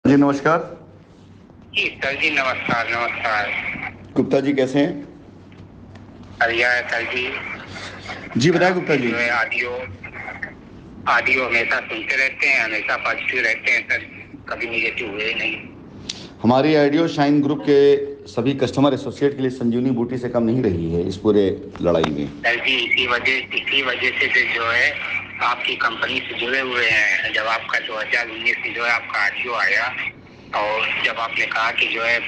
जी नमस्कार। जी सर जी, नमस्कार नमस्कार। गुप्ता जी कैसे हैं? बढ़िया है सर जी। जी सर बताएं गुप्ता आपके जी। जो है ऑडियो ऑडियो हमेशा सुनते रहते हैं, हमेशा पॉजिटिव रहते हैं सर, कभी निगेटिव हुए नहीं। हमारी आइडियो शाइन ग्रुप के सभी कस्टमर एसोसिएट के लिए संजीवनी बूटी से कम नहीं रही है इस पूरे लड़ाई में। सर जी इसी वजह से जो है आपकी कंपनी से जुड़े हुए हैं। जब आपका 2019 में जो है आपका ऑडियो आया और जब आपने कहा कि जो है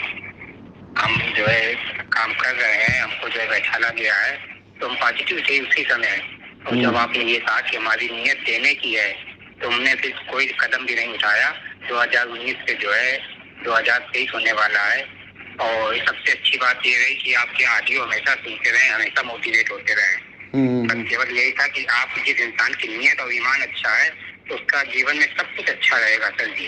हम जो है काम कर रहे हैं, हमको जो है बैठाला गया है, तो हम पॉजिटिव थे उसी समय। और जब आपने ये कहा कि हमारी नीयत देने की है, तो हमने फिर कोई कदम भी नहीं उठाया। 2019 से जो है 2023 होने वाला है। और सबसे अच्छी बात ये रही कि आपके ऑडियो हमेशा सुनते रहे, हमेशा मोटिवेट होते रहे। बस केवल यही था कि आप जिस इंसान की नीयत और ईमान अच्छा है, तो उसका जीवन में सब कुछ अच्छा रहेगा सर जी।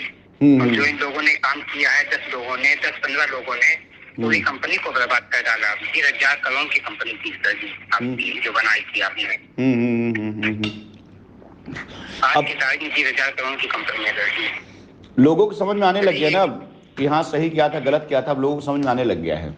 और जो इन लोगों ने काम किया है, 10 लोगों ने, 10-15 लोगों ने पूरी कंपनी को बर्बाद कर डाला। 20,000 करोड़ की कंपनी थी सर जी, आपकी जो बनाई थी आपने। आज की तारीख में 20,000 करोड़ की कंपनी है सर जी। लोगों को समझ में आने लग गया ना अब कि हाँ सही क्या था गलत क्या था, अब लोगों को समझ में आने लग गया है।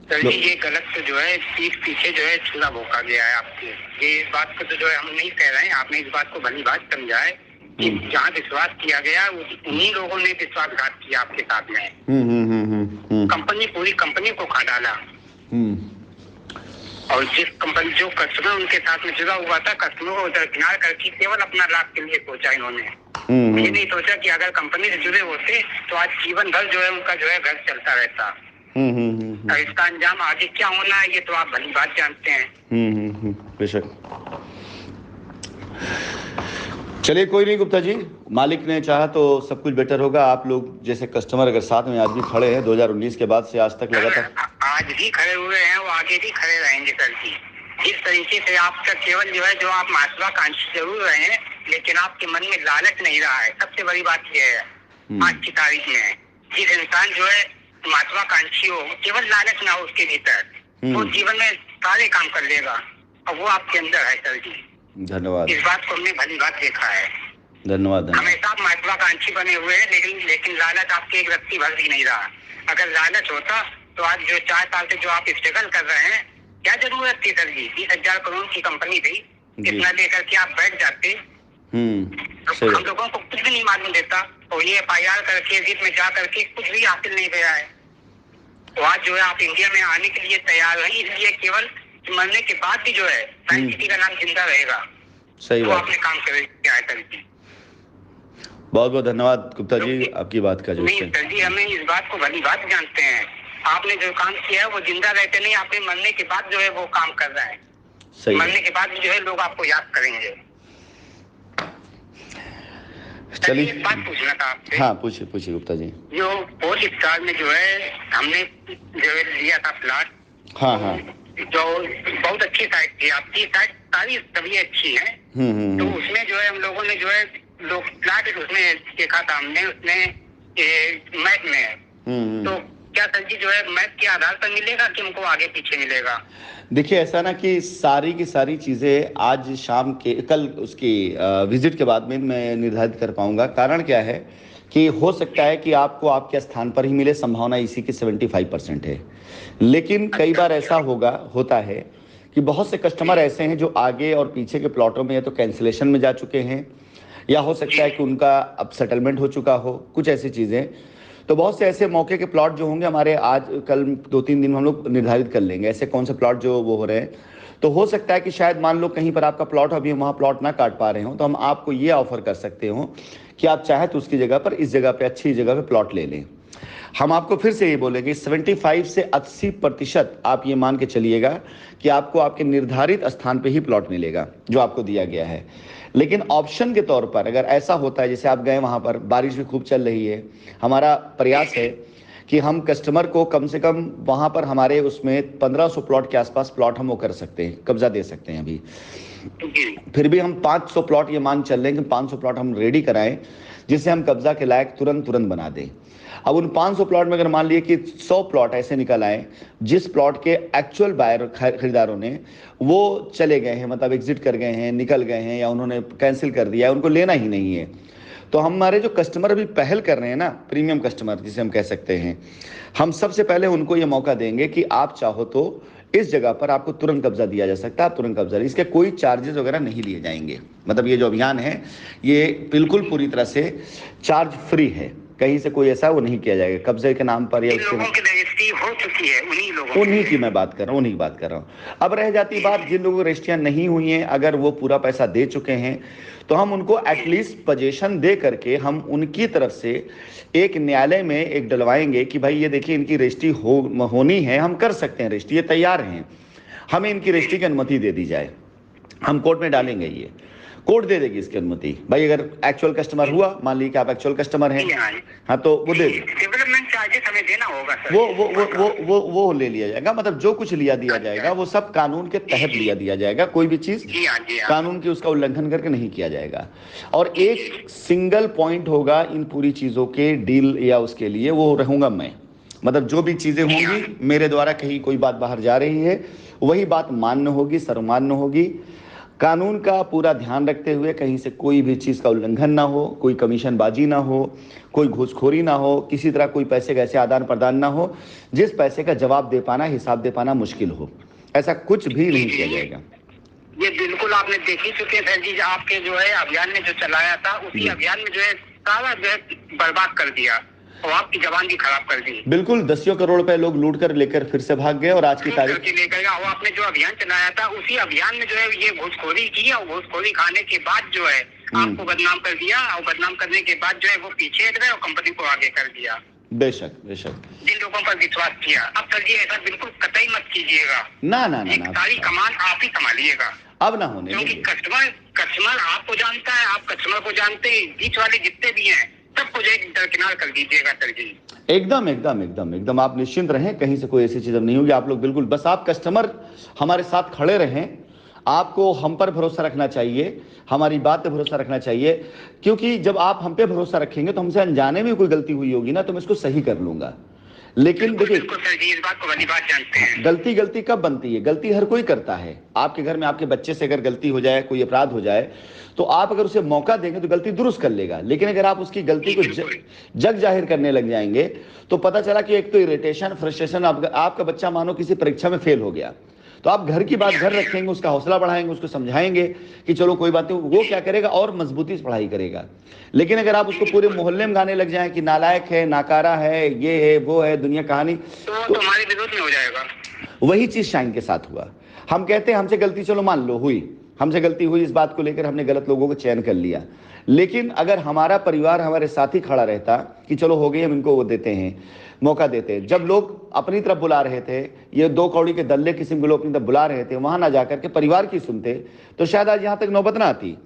सर जी ये गलत तो जो है पीछे जो है छुरा भोंका गया है आपके। ये इस बात को तो जो है हम नहीं कह रहे हैं, आपने इस बात को भली बात समझा है कि जहाँ विश्वास किया गया उन्हीं लोगों ने विश्वासघात किया आपके साथ में। पूरी कंपनी को खा डाला। और जिस कंपनी जो कस्टमर उनके साथ में जुड़ा हुआ था, कस्टमर को दरकिनार करके केवल अपना लाभ के लिए सोचा इन्होंने। ये नहीं सोचा कि अगर कंपनी से जुड़े होते तो आज जीवन भर जो है उनका जो है घर चलता रहता। और इसका अंजाम आगे क्या होना है ये तो आप भली बात जानते हैं। बेशक। चलिए कोई नहीं गुप्ता जी, मालिक ने चाहा तो सब कुछ बेटर होगा। आप लोग जैसे कस्टमर अगर साथ में आज भी खड़े हैं 2019 के बाद से आज तक लगातार आज भी खड़े हुए हैं, वो आगे भी खड़े रहेंगे सर जी। जिस तरीके से आपका केवल जो है जो आप महत्वाकांक्षी जरूर रहे हैं, लेकिन आपके मन में लालच नहीं रहा है। सबसे बड़ी बात यह है आज की तारीख में, जिस इंसान जो है महत्वाकांक्षी हो, केवल लालच ना हो उसके भीतर, वो जीवन में सारे काम कर लेगा और वो आपके अंदर है सर जी। धन्यवाद। इस बात को हमने भली बात देखा है। धन्यवाद। हमेशा आप महत्वाकांक्षी बने हुए हैं, लेकिन लालच आपके एक व्यक्ति भर भी नहीं रहा। अगर लालच होता तो आज जो 4 साल से जो आप स्ट्रगल कर रहे हैं, क्या जरूरत थी सर जी? 20,000 करोड़ की कंपनी थी, इतना लेकर के आप बैठ जाते। तो हम लोगों को कुछ भी नहीं मालूम देता और ये FIR करके जीत में जा करके कुछ भी हासिल नहीं गया है। तो आज जो है आप इंडिया में आने के लिए तैयार नहीं, इसलिए केवल मरने के बाद भी जो है साइंस सिटी का नाम जिंदा रहेगा। सही वो बात। आपने काम किया है सर जी। बहुत बहुत धन्यवाद गुप्ता जी आपकी बात का जो नहीं सर जी, हमें इस बात को भली बात जानते हैं। आपने जो काम किया है वो जिंदा रहते नहीं, आपने मरने के बाद जो है वो काम कर रहे हैं। सही। मरने के बाद जो है लोग आपको याद करेंगे। चलिए एक बात पूछना था आपसे। हाँ पूछिए पूछिए गुप्ता जी। जो पोर्ट स्टार में जो है हमने जो है लिया था प्लाट, हाँ हाँ जो बहुत अच्छी साइट थी आपकी, साइट सारी सभी अच्छी है। तो उसमें जो है हम लोगों ने जो है लोग प्लाट उसमें देखा था हमने, उसमें मैप में। तो क्या सर जी जो है मैप के आधार पर मिलेगा कि हमको आगे पीछे मिलेगा? देखिए ऐसा ना कि सारी की सारी चीज़ें आज शाम के कल उसकी विजिट के बाद में मैं निर्धारित कर पाऊंगा। कारण क्या है कि हो सकता है कि आपको आपके स्थान पर ही मिले, संभावना इसी की 75% है। लेकिन कई बार ऐसा होता है कि बहुत से कस्टमर ऐसे हैं जो आगे और पीछे के प्लॉटों में या तो कैंसिलेशन में जा चुके हैं या हो सकता है कि उनका अब सेटलमेंट हो चुका हो, कुछ ऐसी चीज़ें। तो बहुत से ऐसे मौके के प्लॉट जो होंगे हमारे आज कल 2-3 दिन में हम लोग निर्धारित कर लेंगे ऐसे कौन से प्लॉट जो वो हो रहे हैं। तो हो सकता है कि शायद मान लो कहीं पर आपका प्लॉट अभी वहाँ प्लॉट ना काट पा रहे हो, तो हम आपको ये ऑफर कर सकते हो कि आप चाहे तो उसकी जगह पर इस जगह पे अच्छी जगह पे प्लॉट ले लें। हम आपको फिर से ये बोलेंगे 75 से 80% आप ये मान के चलिएगा कि आपको आपके निर्धारित स्थान पे ही प्लॉट मिलेगा जो आपको दिया गया है। लेकिन ऑप्शन के तौर पर अगर ऐसा होता है जैसे आप गए वहाँ पर बारिश भी खूब चल रही है, हमारा प्रयास है कि हम कस्टमर को कम से कम वहाँ पर हमारे उसमें 1500 प्लॉट के आसपास प्लॉट हम वो कर सकते हैं, कब्जा दे सकते हैं। अभी फिर भी हम 500 प्लॉट ये मान चल रहे हैं कि 500 प्लॉट हम रेडी कराएं जिससे हम कब्जा के लायक तुरंत बना दें। अब उन 500 प्लॉट में अगर मान लिए कि 100 प्लॉट ऐसे निकल आए जिस प्लॉट के एक्चुअल बायर खरीदारों ने वो चले गए हैं, मतलब एग्जिट कर गए हैं, निकल गए हैं या उन्होंने कैंसिल कर दिया है, उनको लेना ही नहीं है, तो हमारे जो कस्टमर अभी पहल कर रहे हैं ना, प्रीमियम कस्टमर जिसे हम कह सकते हैं, हम सबसे पहले उनको ये मौका देंगे कि आप चाहो तो इस जगह पर आपको तुरंत कब्जा दिया जा सकता है, आप तुरंत कब्जा, इसके कोई चार्जेस वगैरह नहीं लिए जाएंगे। मतलब ये जो अभियान है ये बिल्कुल पूरी तरह से चार्ज फ्री है, कहीं से कोई ऐसा वो नहीं किया जाएगा कब्जे के नाम पर या उसके नाम। हो चुकी है उन्हीं की मैं बात कर रहा हूँ, उन्हीं की बात कर रहा हूँ। अब रह जाती बात जिन लोगों को रजिस्ट्रियां नहीं हुई हैं, अगर वो पूरा पैसा दे चुके हैं तो हम उनको एटलीस्ट पजेशन दे करके हम उनकी तरफ से एक न्यायालय में एक डलवाएंगे कि भाई ये देखिए इनकी रजिस्ट्री होनी है, हम कर सकते हैं रजिस्ट्री, ये तैयार हैं, हमें इनकी रजिस्ट्री की अनुमति दे दी जाए। हम कोर्ट में डालेंगे, ये कोर्ट दे देगी इसकी अनुमति। भाई अगर एक्चुअल कस्टमर हुआ, मान लीजिए कि आप एक्चुअल कस्टमर हैं, हाँ तो वो दे डेवलपमेंट चार्जेस हमें देना होगा सर। वो ले लिया जाएगा। मतलब जो कुछ लिया दिया जाएगा वो सब कानून के तहत लिया दिया जाएगा, कोई भी चीज कानून की उसका उल्लंघन करके नहीं किया जाएगा। और एक सिंगल पॉइंट होगा इन पूरी चीजों के डील या उसके लिए, वो रहूंगा मैं। मतलब जो भी चीजें होंगी मेरे द्वारा कहीं कोई बात बाहर जा रही है वही बात मान्य होगी, सर्वमान्य होगी, कानून का पूरा ध्यान रखते हुए, कहीं से कोई भी चीज का उल्लंघन ना हो, कोई कमीशनबाजी ना हो, कोई घूसखोरी ना हो, किसी तरह कोई पैसे का ऐसे आदान प्रदान ना हो जिस पैसे का जवाब दे पाना, हिसाब दे पाना मुश्किल हो। ऐसा कुछ भी नहीं किया जाएगा। ये बिल्कुल आपने देख ही चुके हैं जी, आपके जो है अभियान ने जो चलाया था उसी अभियान में जो है सारा जो है बर्बाद कर दिया और आपकी जवान भी खराब कर दी। बिल्कुल, 10 करोड़ रुपए लोग लूट कर लेकर फिर से भाग गए और आज की तारीख लेकर गया। और आपने जो अभियान चलाया था उसी अभियान में जो है ये घूसखोरी की और घूसखोरी खाने के बाद जो है आपको बदनाम कर दिया और बदनाम करने के बाद जो है वो पीछे हट गए और कंपनी को आगे कर दिया। बेशक बेशक, जिन लोगों पर विश्वास किया। अब सर जी ऐसा बिल्कुल कतई मत कीजिएगा। ना ना ना, सारी कमान आप ही संभालिएगा, अब ना होने, क्योंकि कस्टमर आपको जानता है, आप कस्टमर को जानते हैं, बीच वाले जितने भी हैं सबको जो है दरकिनार कर दीजिएगा सर जी। एकदम एकदम एकदम एकदम आप निश्चिंत रहें, कहीं से कोई ऐसी चीज अब नहीं होगी। आप लोग बिल्कुल बस आप कस्टमर हमारे साथ खड़े रहें, आपको हम पर भरोसा रखना चाहिए, हमारी बात पे भरोसा रखना चाहिए, क्योंकि जब आप हम पे भरोसा रखेंगे तो हमसे अनजाने में कोई गलती हुई होगी ना तो मैं इसको सही कर लूंगा। लेकिन देखिए, इस बात को बड़ी बात जानते हैं, गलती कब बनती है? गलती हर कोई करता है। आपके घर में आपके बच्चे से अगर गलती हो जाए, कोई अपराध हो जाए, तो आप अगर उसे मौका देंगे तो गलती दुरुस्त कर लेगा। लेकिन अगर आप उसकी गलती को जग जाहिर करने लग जाएंगे तो पता चला कि एक तो इरिटेशन, फ्रस्ट्रेशन, आपका बच्चा मानो किसी परीक्षा में फेल हो गया तो आप घर की बात घर रखेंगे, उसका हौसला बढ़ाएंगे, उसको समझाएंगे कि चलो कोई बात नहीं, वो क्या करेगा और मजबूती से पढ़ाई करेगा। लेकिन अगर आप उसको पूरे मोहल्ले में गाने लग जाएं कि नालायक है, नाकारा है, ये है, वो है, दुनिया कहानी, तो हमारे विरोध में हो जाएगा। वही चीज शाइन के साथ हुआ। हम कहते हैं हमसे गलती, चलो मान लो हुई, हमसे गलती हुई, इस बात को लेकर हमने गलत लोगों को चयन कर लिया। लेकिन अगर हमारा परिवार हमारे साथ ही खड़ा रहता कि चलो हो गई, हम इनको वो देते हैं, मौका देते हैं। जब लोग अपनी तरफ बुला रहे थे, ये 2 कौड़ी के दल्ले किस्म के लोग अपनी तरफ बुला रहे थे, वहां ना जाकर के परिवार की सुनते तो शायद आज यहां तक नौबत ना आती।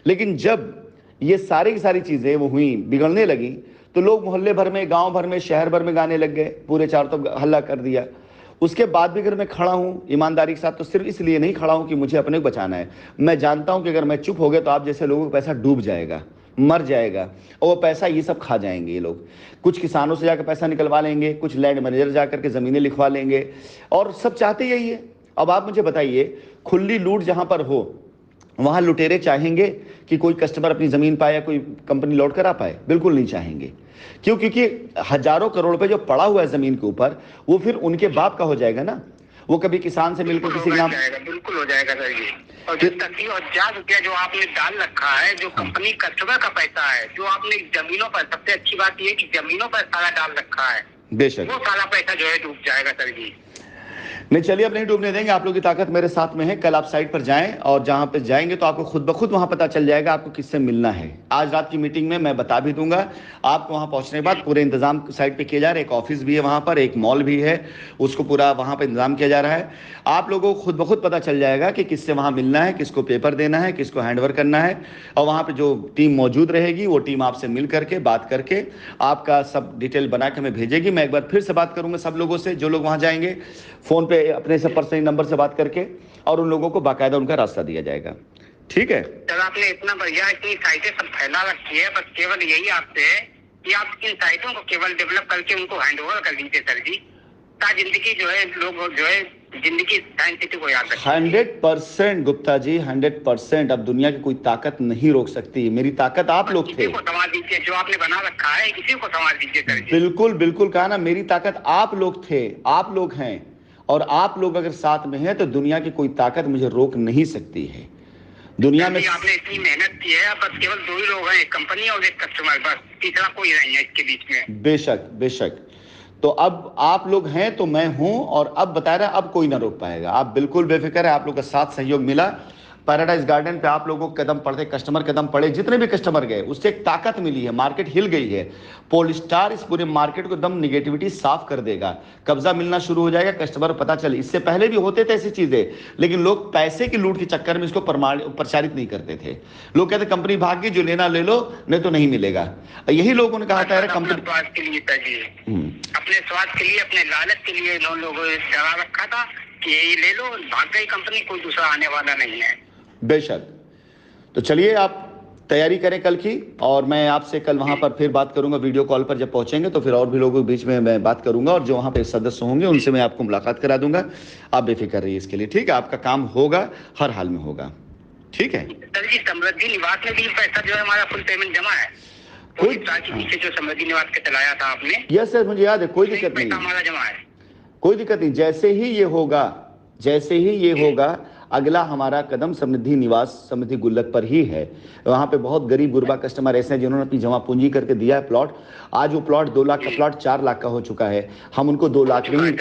लेकिन जब ये सारी की सारी चीजें वो हुई, बिगड़ने लगी, तो लोग मोहल्ले भर में, गांव भर में, शहर भर में गाने लग गए, पूरे चारों तरफ हल्ला कर दिया। उसके बाद भी अगर मैं खड़ा हूं ईमानदारी के साथ तो सिर्फ इसलिए नहीं खड़ा हूं कि मुझे अपने को बचाना है। मैं जानता हूं कि अगर मैं चुप हो गया तो आप जैसे लोगों का पैसा डूब जाएगा, मर जाएगा, और वो पैसा ये सब खा जाएंगे ये लोग। कुछ किसानों से जाकर पैसा निकलवा लेंगे, कुछ लैंड मैनेजर जाकर के जमीनें लिखवा लेंगे, और सब चाहते यही है। अब आप मुझे बताइए, खुली लूट जहां पर हो वहां लुटेरे चाहेंगे कि कोई कस्टमर अपनी जमीन पाए या कोई कंपनी लौट कर आ पाए? बिल्कुल नहीं चाहेंगे। क्यों? क्योंकि हजारों करोड़ रुपए जो पड़ा हुआ है जमीन के ऊपर, वो फिर उनके बाप का हो जाएगा ना। वो कभी किसान से मिलकर किसी नाम, बिल्कुल हो जाएगा सर जी। और जो 30,000 रुपया जो आपने डाल रखा है, जो कंपनी कस्टमर का पैसा है, जो आपने जमीनों पर, सबसे अच्छी बात यह कि जमीनों पर सारा डाल रखा है, बेशक वो सारा पैसा जो है डूब जाएगा सर जी। नहीं, चलिए अब नहीं डूबने देंगे। आप लोगों की ताकत मेरे साथ में है। कल आप साइट पर जाएं और जहां पे जाएंगे तो आपको खुद ब खुद वहां पता चल जाएगा आपको किससे मिलना है। आज रात की मीटिंग में मैं बता भी दूंगा आपको। वहां पहुंचने के बाद पूरे इंतजाम साइट पे किए जा रहे हैं। एक ऑफिस भी है वहां पर, एक मॉल भी है, उसको पूरा वहां पर इंतजाम किया जा रहा है। आप लोगों को खुद ब खुद पता चल जाएगा कि किससे वहां मिलना है, किसको पेपर देना है, किसको हैंडओवर करना है। और वहां पर जो टीम मौजूद रहेगी वो टीम आपसे मिल करके बात करके आपका सब डिटेल बना के हमें भेजेगी। मैं एक बार फिर से बात करूंगा सब लोगों से, जो लोग वहां जाएंगे, फोन पे अपने से पर्सनली नंबर से बात करके, और उन लोगों को बाकायदा उनका रास्ता दिया जाएगा। ठीक है सर, आपने इतना बढ़िया इतनी साइटें सब फैला रखी है, बस केवल यही आपसे है कि आप इन साइटों को केवल डेवलप करके उनको हैंड ओवर कर दीजिए सर जी, ताकि जिंदगी जो है लोग जो है जिंदगी साइंस सिटी को याद रखिए। 100% गुप्ता जी, 100%। अब दुनिया की कोई ताकत नहीं रोक सकती। मेरी ताकत आप लोग थे। इसी को संवार दीजिए, जो आपने बना रखा है इसी को संवार दीजिए सर जी। बिल्कुल बिल्कुल, कहा ना, मेरी ताकत आप लोग थे, आप लोग हैं, और आप लोग अगर साथ में हैं तो दुनिया की कोई ताकत मुझे रोक नहीं सकती है। दुनिया में आपने इतनी मेहनत की है, बस केवल 2 ही लोग हैं, एक कंपनी और एक कस्टमर, बस तीसरा कोई नहीं है इसके बीच में। बेशक बेशक। तो अब आप लोग हैं तो मैं हूं, और अब बता रहा, अब कोई ना रोक पाएगा। आप बिल्कुल बेफिक्र है, आप लोग का साथ सहयोग मिला। पैराडाइज गार्डन पे आप लोगों के कदम पड़ते, कस्टमर कदम पड़े, जितने भी कस्टमर गए उससे एक ताकत मिली है, मार्केट हिल गई है। पोलस्टार इस पूरे मार्केट को एकदम निगेटिविटी साफ कर देगा, कब्जा मिलना शुरू हो जाएगा, कस्टमर पता चले। इससे पहले भी होते थे ऐसी चीजें, लेकिन लोग पैसे की लूट के चक्कर में इसको प्रचारित नहीं करते थे। लोग कहते कंपनी भाग गई, जो लेना ले लो, नहीं तो नहीं मिलेगा। यही लोगों ने कहा था कंपनी अपने स्वार्थ के लिए, अपने लालच के लिए लोगों ने डरा रखा था कि यही ले लो, भाग गई कंपनी, कोई दूसरा आने वाला नहीं है। बेशक। तो चलिए आप तैयारी करें कल की, और मैं आपसे कल वहां पर फिर बात करूंगा वीडियो कॉल पर। जब पहुंचेंगे तो फिर और भी लोगों के बीच में मैं बात करूंगा, और जो वहां पे सदस्य होंगे उनसे मैं आपको मुलाकात करा दूंगा। आप बेफिक्र रहिए इसके लिए, ठीक है? आपका काम होगा, हर हाल में होगा, ठीक है? सर जी, समृद्धि निवास में भी पैसा जो है हमारा फुल पेमेंट जमा है। कोई के पीछे जो समृद्धि निवास के चलाया था आपने, यस सर, मुझे याद है, कोई दिक्कत नहीं, हमारा जमा है, कोई दिक्कत नहीं। जैसे ही ये होगा, जैसे ही ये होगा, अगला हमारा कदम समृद्धि निवास, समृद्धि गुल्लक पर ही है। वहाँ पे बहुत गरीब गुरबा कस्टमर ऐसे हैं जिन्होंने अपनी जमा पूंजी करके दिया है प्लॉट। आज वो प्लॉट 2 लाख का प्लॉट 4 लाख का हो चुका है। हम उनको 2 लाख नहीं,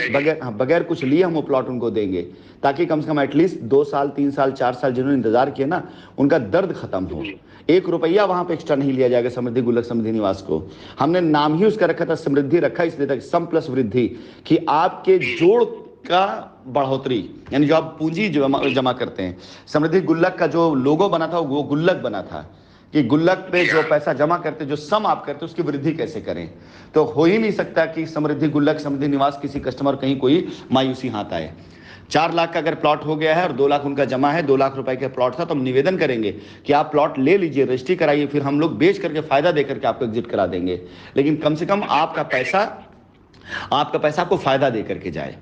बगैर कुछ लिए हम वो प्लॉट उनको देंगे, ताकि कम से कम एटलीस्ट 2 साल 3 साल 4 साल जिन्होंने इंतजार किया ना, उनका दर्द खत्म हो। 1 रुपया वहां पे एक्स्ट्रा नहीं लिया जाएगा समृद्धि गुल्लक, समृद्धि निवास को। हमने नाम ही उसका रखा था समृद्धि, रखा इसलिए था सम प्लस वृद्धि, कि आपके जोड़ का बढ़ोतरी, यानी जो आप पूंजी जमा करते हैं। समृद्धि गुल्लक का जो लोगो बना था वो गुल्लक बना था, कि गुल्लक पे जो पैसा जमा करते, जो सम आप करते, उसकी वृद्धि कैसे करें। तो हो ही नहीं सकता कि समृद्धि गुल्लक, समृद्धि निवास किसी कस्टमर कहीं कोई मायूसी हाथ आए। 4 लाख का अगर प्लॉट हो गया है और 2 लाख उनका जमा है, 2 लाख रुपए का प्लॉट था, तो हम निवेदन करेंगे कि आप प्लॉट ले लीजिए, रजिस्ट्री कराइए, फिर हम लोग बेच करके फायदा देकर के आपको एग्जिट करा देंगे। लेकिन कम से कम आपका पैसा आपको फायदा दे करके जाए।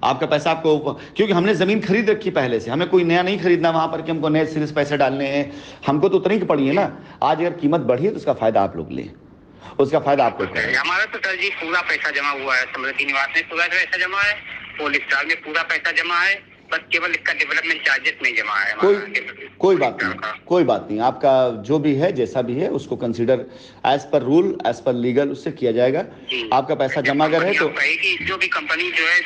आपका पैसा आपको, क्योंकि हमने जमीन खरीद रखी पहले से, हमें कोई नया नहीं खरीदना वहां पर कि हमको नए सिरे से पैसे डालने हैं। हमको तो उतनी की पड़ी है ना। आज अगर कीमत बढ़ी है तो उसका फायदा आप लोग लें, उसका फायदा आपको करें। हमारा तो सर जी पूरा पैसा जमा हुआ है, समृद्धि निवास में पूरा पैसा जमा है, पोलस्टार में पूरा पैसा जमा है, बस केवल इसका डेवलपमेंट चार्जेस नहीं जमा है। कोई बात नहीं, कोई बात नहीं। आपका जो भी है, जैसा भी है, उसको consider as per rule, as per legal उससे किया जाएगा। आपका पैसा जमा अगर है तो जो भी कंपनी जो है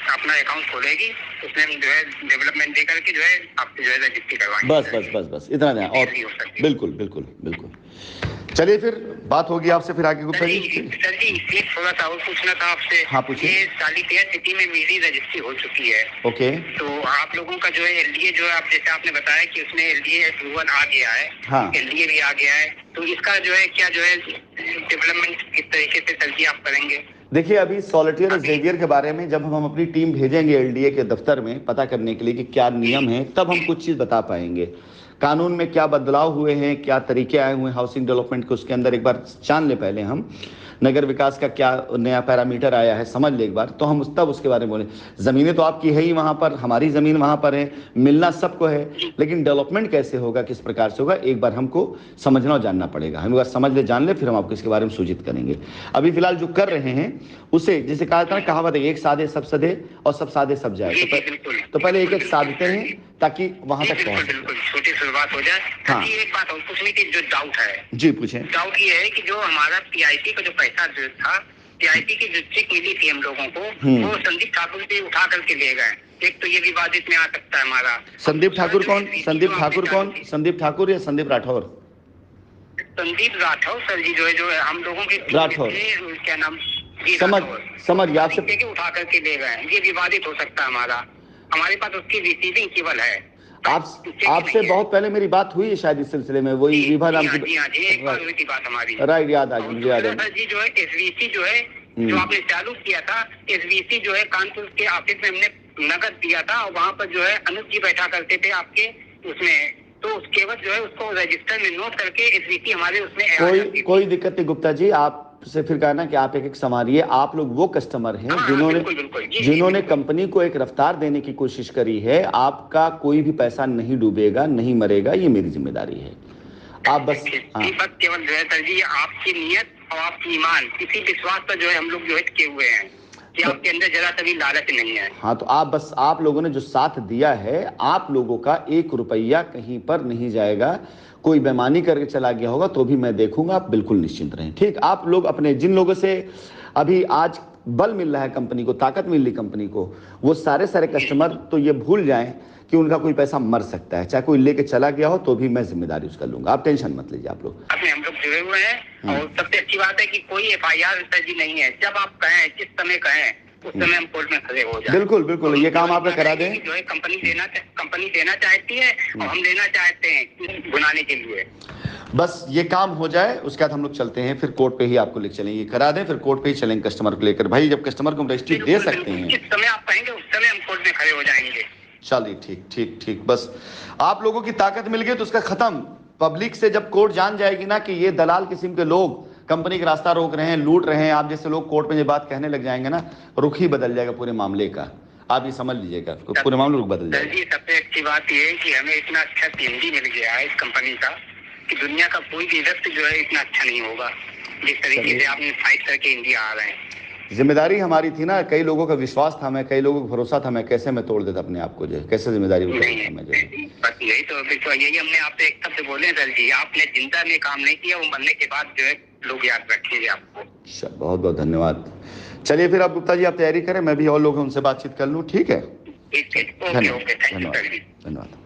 अपना अकाउंट खोलेगी, उसमें जो है डेवलपमेंट दे करके जो है आपको जो है रजिस्ट्री करवाएंगे। बस बस बस बस इतना नहीं, और बिल्कुल बिल्कुल बिल्कुल। चलिए फिर बात होगी आपसे फिर आगे। गुप्ता जी, सर जी एक थोड़ा सा और पूछना था आपसे। हाँ पूछिए। ये सालिकेयर सिटी में मेरी रजिस्ट्री हो चुकी है। ओके। तो आप लोगों का जो है एलडीए, जो है आप जैसे आपने बताया कि उसमें एलडीए अप्रूवल आ गया है, हाँ, एलडीए भी आ गया है, तो इसका जो है क्या जो है डेवलपमेंट किस तरीके से सर जी आप करेंगे? देखिए, अभी सॉलिटेयर जेवियर के बारे में जब हम अपनी टीम भेजेंगे एलडीए के दफ्तर में पता करने के लिए कि क्या नियम है, तब हम कुछ चीज बता पाएंगे। कानून में क्या बदलाव हुए हैं, क्या तरीके आए हुए हैं हाउसिंग डेवलपमेंट को, उसके अंदर एक बार जान ले पहले हम। नगर विकास का क्या नया पैरामीटर आया है समझ ले एक बार, तो हम तब उसके बारे में बोले। ज़मीनें तो आपकी है ही वहाँ पर, हमारी ज़मीन वहाँ पर है, मिलना सबको है, लेकिन डेवलपमेंट कैसे होगा, किस प्रकार से होगा, एक बार हमको समझना और जानना पड़ेगा। हम एक बार समझ ले, जान ले, फिर हम आपको इसके बारे में सूचित करेंगे। अभी फिलहाल जो कर रहे हैं उसे, जैसे कहा था ना, कहावत है, एक साधे सब सधे और सब साधे सब जाए। तो पहले एक एक साधते हैं ताकि वहां तक पहुंचे, छोटी शुरुआत हो जाए। हाँ। एक बात और पूछने की जो डाउट है, जी पूछे। डाउट ये है कि जो हमारा पीआईटी का जो पैसा जो था, पीआईटी की जो चेक मिली थी हम लोगों को, वो संदीप ठाकुर से उठा करके ले गए। एक तो ये विवादित में आ सकता है हमारा। संदीप ठाकुर कौन? संदीप ठाकुर कौन? संदीप ठाकुर या संदीप राठौर? संदीप राठौर सर जी, जो है हम लोगों के राठौर, क्या नाम, समझ गया आपसे। उठा करके ले गए, ये विवादित हो सकता है हमारा। हमारे पास उसकी रिसीविंग केवल है। आपसे बहुत पहले मेरी बात हुई है शायद इस सिलसिले में, वही विभा नाम की। एक बार हुई थी बात हमारी। राइट, याद आ गई, मुझे याद है। सर जी जो है एसवीसी जो है, जो आपने चालू किया था, एसवीसी जो है कानपुर के ऑफिस में हमने नगद दिया था, और वहाँ पर जो है अनुज जी बैठा करते थे आपके उसमें, तो उसके बाद जो है उसको रजिस्टर में नोट करके एसवीसी हमारे उसमें कोई दिक्कत नहीं गुप्ता जी। आप आपसे फिर कहा ना कि आप एक एक संवारिए। आप लोग वो कस्टमर हैं हाँ, जिन्होंने बिल्कुल, बिल्कुल। जी, जी, जिन्होंने बिल्कुल। कंपनी को एक रफ्तार देने की कोशिश करी है। आपका कोई भी पैसा नहीं डूबेगा, नहीं मरेगा, ये मेरी जिम्मेदारी है। आप बस हाँ बस केवल जो है सर जी, आपकी नीयत और आपकी ईमान, इसी विश्वास पर जो है हम लोग जो है टिके हुए हैं कि आपके अंदर जरा सा भी लालच नहीं है। हाँ, तो आप बस, आप लोगों ने जो साथ दिया है, आप लोगों का 1 रुपया कहीं पर नहीं जाएगा। कोई बेईमानी करके चला गया होगा तो भी मैं देखूंगा, आप बिल्कुल निश्चिंत रहें। ठीक, आप लोग अपने जिन लोगों से अभी आज बल मिल रहा है कंपनी को, ताकत मिल रही कंपनी को, वो सारे कस्टमर तो ये भूल जाएं कि उनका कोई पैसा मर सकता है। चाहे कोई लेके चला गया हो तो भी मैं जिम्मेदारी उसका लूंगा। आप टेंशन मत लीजिए आप लोग। अपने हम लोग जुड़े हुए हैं और सबसे अच्छी बात है कि कोई FIR सर जी नहीं है। जब आप कहें, जिस समय कहें, उस समय हम कोर्ट में खड़े हो जाए। बिल्कुल बिल्कुल, ये काम आप लोग करा दें। जो है कंपनी देना चाहती है और हम लेना चाहते हैं बुलाने के लिए। बस ये काम हो जाए, उसके बाद हम लोग चलते हैं, फिर कोर्ट पे ही आपको लेकर चलेंगे। करा दें, फिर कोर्ट पे ही चलेंगे कस्टमर को लेकर। भाई जब कस्टमर को हम रजिस्ट्री दे सकते हैं, जिस समय आप कहेंगे उस समय हम कोर्ट में खड़े हो जाएंगे। चलिए ठीक ठीक ठीक। बस आप लोगों की ताकत मिल गई तो उसका खत्म। पब्लिक से जब कोर्ट जान जाएगी ना कि ये दलाल किस्म के लोग कंपनी का रास्ता रोक रहे हैं, लूट रहे हैं, आप जैसे लोग कोर्ट में ये बात कहने लग जाएंगे ना, रुख ही बदल जाएगा पूरे मामले का। आप ये समझ लीजिएगा, पूरे मामले रुख बदल जाएगा। जी, सबसे अच्छी बात ये है कि हमें इतना अच्छा PMD मिल गया है इस कंपनी का कि दुनिया का कोई भी व्यक्ति जो है इतना अच्छा नहीं होगा जिस तरीके से आपने फाइट करके इंडिया आ रहे हैं। जिम्मेदारी हमारी थी ना, कई लोगों का विश्वास था, मैं कई लोगों को भरोसा था, मैं कैसे मैं तोड़ देता अपने आप को, जो कैसे जिम्मेदारी उठाता मैं जो। बस यही तो यही हमने आपसे एक शब्द बोले सर जी, आपने जिंदा में काम नहीं किया, वो मरने के बाद जो है लोग याद रखेंगे आपको। बहुत बहुत धन्यवाद। चलिए फिर आप गुप्ता जी आप तैयारी करें, मैं भी और लोग हैं उनसे बातचीत कर लूँ। ठीक है, ठीक, ओके, थैंक यू सर जी। धन्यवाद।